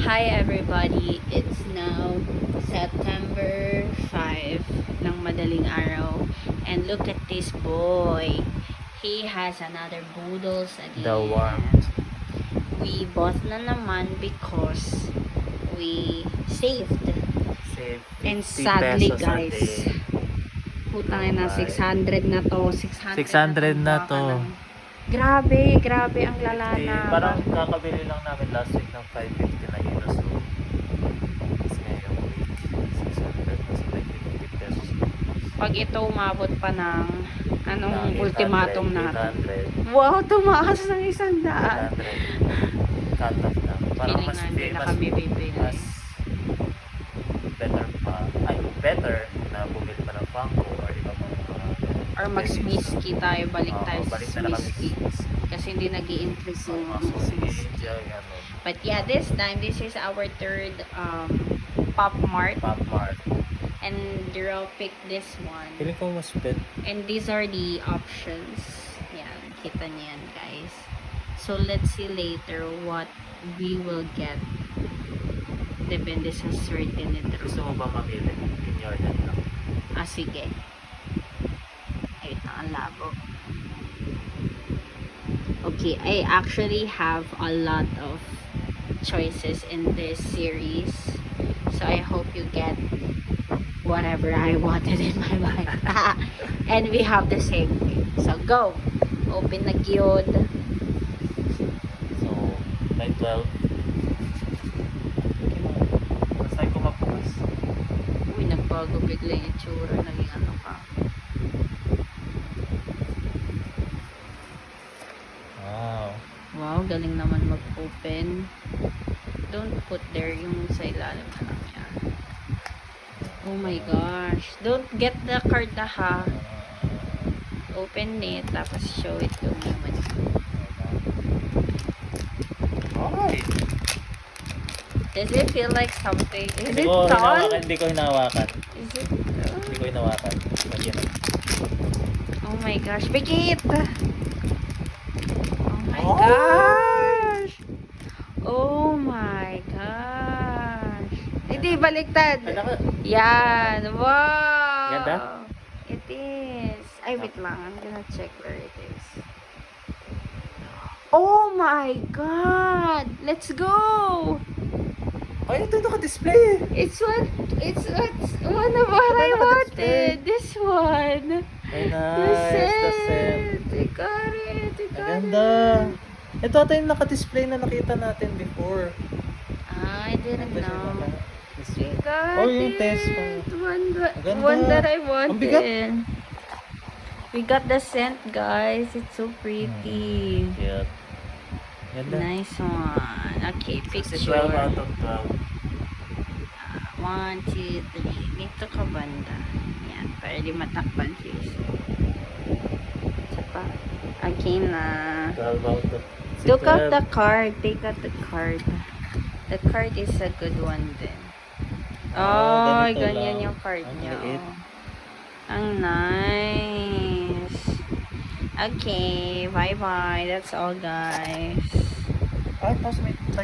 Hi everybody! It's now September 5 ng madaling araw. And look at this boy. He has another boodles again. The warmth. We bought na naman because we saved. Save 50 And sadly pesos guys, a day. putangin na 600 na to. 600 na to. Grabe ang lala na. Parang kakabili lang namin last week ng 550 na yun. So, mas ngayong week, 600 mas 550 pesos. Pag ito umabot pa ng anong 800, ultimatum natin. 800. Wow, tumaas ng 100. 800. Cut off na. Parang Feeling mas natin na kami bibili. mas better pa. Ay, better na bumili pa ng Funko or iba pang Or mag-smiski tayo, balik tayo sa balik na lang kami smiski. Kasi hindi nag-i-increase yung smiski. But yeah, this time, this is our third Pop Mart. Pop Mart. And Daryl picked this one. Feeling ko mas bet. And these are the options. Yan, kita niyan guys. So let's see later what we will get. Depende sa certain nito. Gusto mo ba mamili? In your head lang. Sige. Ayun na, ang labo. Okay, I actually have a lot of choices in this series. So I hope you get whatever I wanted in my mind. And we have the same thing. So go! Open na gyud. So, by 12. Basta ko mapukas. Uy, nagbago bigla yung itsura. Naging ano ka. Wow. Wow, galing naman mag-open. Don't put there yung sa ilalim na lang yan. Oh my gosh. Don't get the card na ha. Open it, tapos show it to me. Ay! Does it feel like something? Is Hindi it ko tall? hinawakan. Hindi ko hinawakan. Is it Hindi ko hinawakan. Lagyan na. Oh my gosh, bigit! Oh my Oh! gosh! Oh my gosh! Hindi, baliktad! Ay, naka. Yan! Wow! Ganda? It is. Ay, wait lang. I'm gonna check where it is. Oh my god! Let's go! Ay, ito naka-display. It's one of what I wanted. This one. Ay, The nice. The set. set. I got it. I got Ang ganda. it. Ito ata yung naka-display na nakita natin before. I didn't Ito siya know. We naka-display. got Oh, yung it. test pa. Ganda. One that I Ang bigat. wanted. We got the scent, guys. It's so pretty. Yeah. Ganda. Nice one. Okay, Kasi picture. 12 out of 12. 1, 2, 3. Dito ka banda. Yan, para di matakpan face. Isa pa. Okay na. 12 out of Look out the card. Take out the card. The card is a good one din. Oh, ganito ganyan lang. yung card Ang niya. liit. Oh. Ang nice. Okay, bye-bye. That's all, guys. Ay, tapos may tayo.